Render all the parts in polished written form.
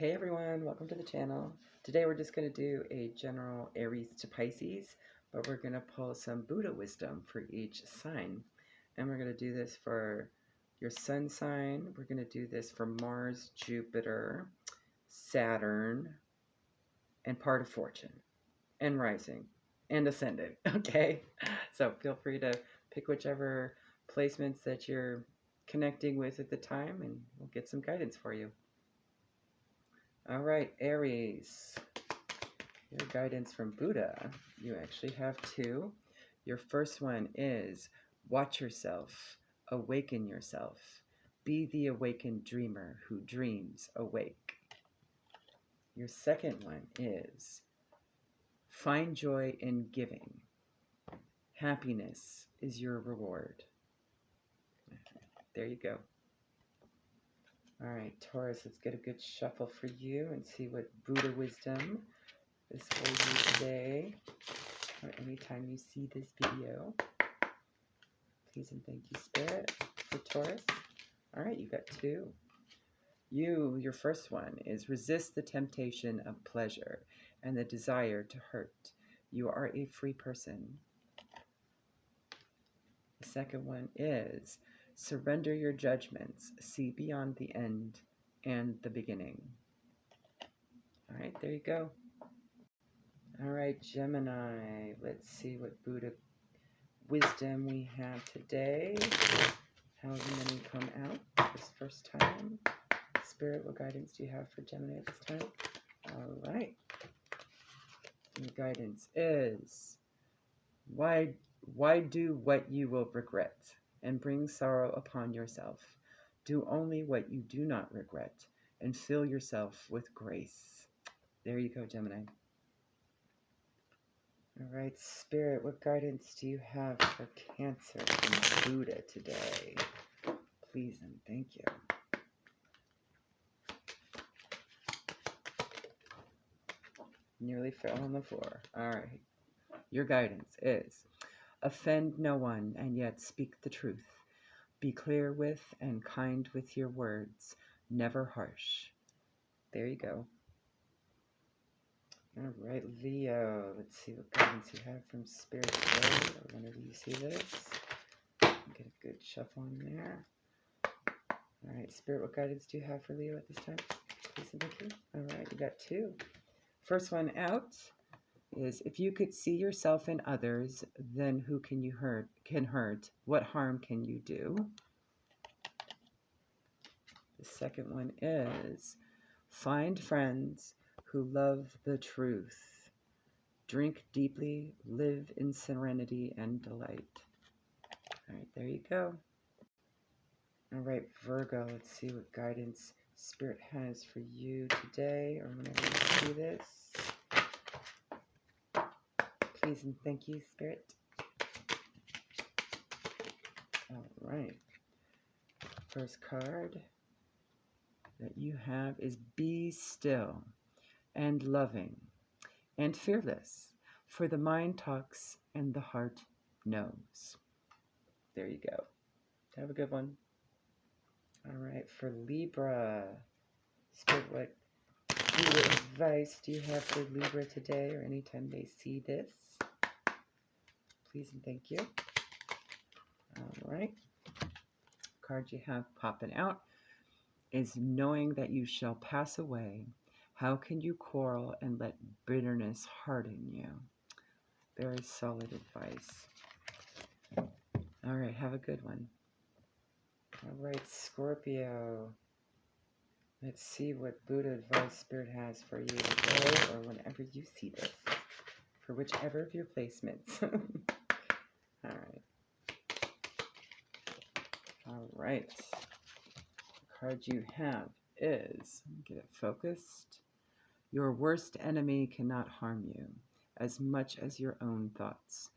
Hey everyone, welcome to the channel. Today we're just going to do a general Aries to Pisces, but we're going to pull some Buddha wisdom for each sign. And we're going to do this for your sun sign. We're going to do this for Mars, Jupiter, Saturn, and part of fortune, and rising, and ascendant. Okay, so feel free to pick whichever placements that you're connecting with at the time, and we'll get some guidance for you. All right, Aries, your guidance from Buddha. You actually have two. Your first one is watch yourself, awaken yourself. Be the awakened dreamer who dreams awake. Your second one is find joy in giving. Happiness is your reward. There you go. All right, Taurus, let's get a good shuffle for you and see what Buddha wisdom is for you today, or anytime you see this video. Please and thank you, Spirit, for Taurus. All right, you got two. Your first one is resist the temptation of pleasure and the desire to hurt. You are a free person. The second one is surrender your judgments. See beyond the end and the beginning. All right, there you go. All right, Gemini, let's see what Buddha wisdom we have today. How's the many come out this first time? Spirit, what guidance do you have for Gemini at this time? All right. The guidance is, why do what you will regret and bring sorrow upon yourself? Do only what you do not regret and fill yourself with grace. There you go, Gemini. All right, Spirit, what guidance do you have for Cancer and Buddha today? Please and thank you. Nearly fell on the floor. All right. Your guidance is offend no one and yet speak the truth. Be clear with and kind with your words, never harsh. There you go. All right, Leo, let's see what guidance you have from Spirit today, or whenever you see this. Get a good shuffle in there. All right, Spirit, what guidance do you have for Leo at this time? Please and thank you. All right, you got two. First one out is, if you could see yourself in others, then who can hurt? What harm can you do? The second one is, find friends who love the truth. Drink deeply, live in serenity and delight. All right, there you go. All right, Virgo, let's see what guidance Spirit has for you today, or whenever you see this. Please and thank you, Spirit. All right. First card that you have is be still and loving and fearless, for the mind talks and the heart knows. There you go. Have a good one. All right, for Libra, Spirit, what advice do you have for Libra today, or anytime they see this? Please and thank you. All right. Card you have popping out is knowing that you shall pass away. How can you quarrel and let bitterness harden you? Very solid advice. All right, have a good one. All right, Scorpio. Let's see what Buddha advice Spirit has for you today, or whenever you see this, for whichever of your placements. All right. All right. The card you have is, get it focused. Your worst enemy cannot harm you as much as your own thoughts,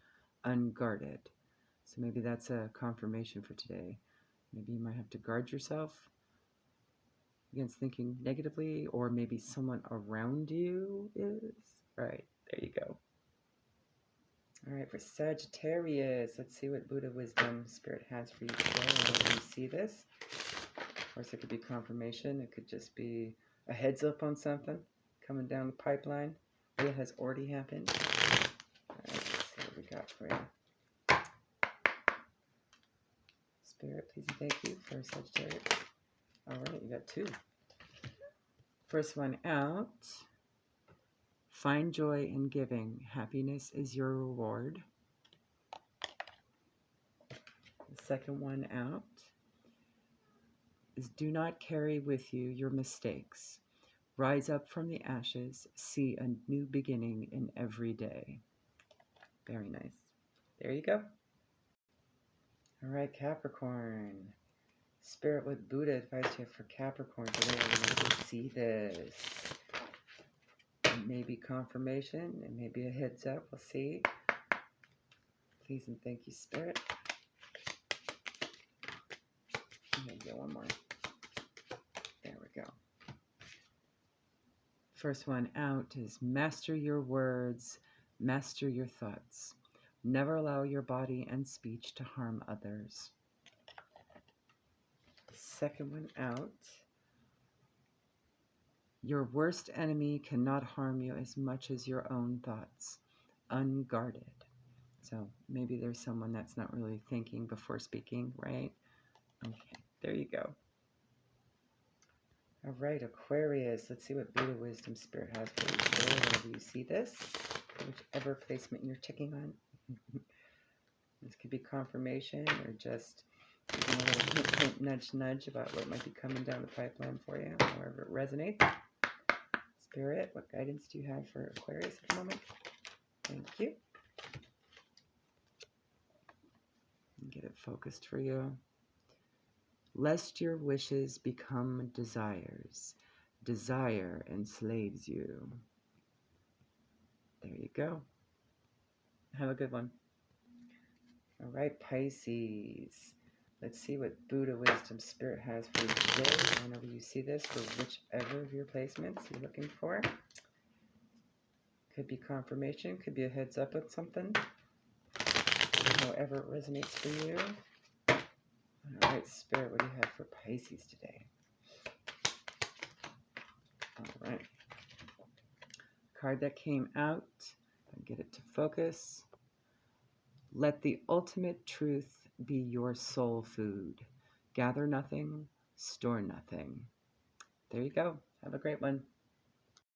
unguarded. So maybe that's a confirmation for today. Maybe you might have to guard yourself against thinking negatively, or maybe someone around you is. All right, there you go. All right, for Sagittarius, let's see what Buddha wisdom Spirit has for you today. When you see this, of course, it could be confirmation. It could just be a heads up on something coming down the pipeline, or that has already happened. All right, let's see what we got for you. Spirit, please and thank you for Sagittarius. All right, you got 2. First one out. Find joy in giving. Happiness is your reward. The second one out is do not carry with you your mistakes. Rise up from the ashes. See a new beginning in every day. Very nice. There you go. All right, Capricorn. Spirit, what Buddha advised you for Capricorn today? I want to see this. It may be confirmation. It may be a heads up. We'll see. Please and thank you, Spirit. I'm going to get one more. There we go. First one out is master your words, master your thoughts. Never allow your body and speech to harm others. Second one out. Your worst enemy cannot harm you as much as your own thoughts. Unguarded. So maybe there's someone that's not really thinking before speaking, right? Okay, there you go. All right, Aquarius. Let's see what Buddha Wisdom Spirit has for you today. Whenever you see this, whichever placement you're ticking on. This could be confirmation or just a little hint, nudge, nudge about what might be coming down the pipeline for you, however it resonates. Spirit, what guidance do you have for Aquarius at the moment? Thank you. Get it focused for you. Lest your wishes become desires. Desire enslaves you. There you go. Have a good one. All right, Pisces. Let's see what Buddha Wisdom Spirit has for you today. Whenever you see this, for whichever of your placements you're looking for. Could be confirmation, could be a heads up on something. However it resonates for you. All right, Spirit, what do you have for Pisces today? All right. Card that came out. Get it to focus. Let the ultimate truth be your soul food. Gather nothing, store nothing. There you go. Have a great one.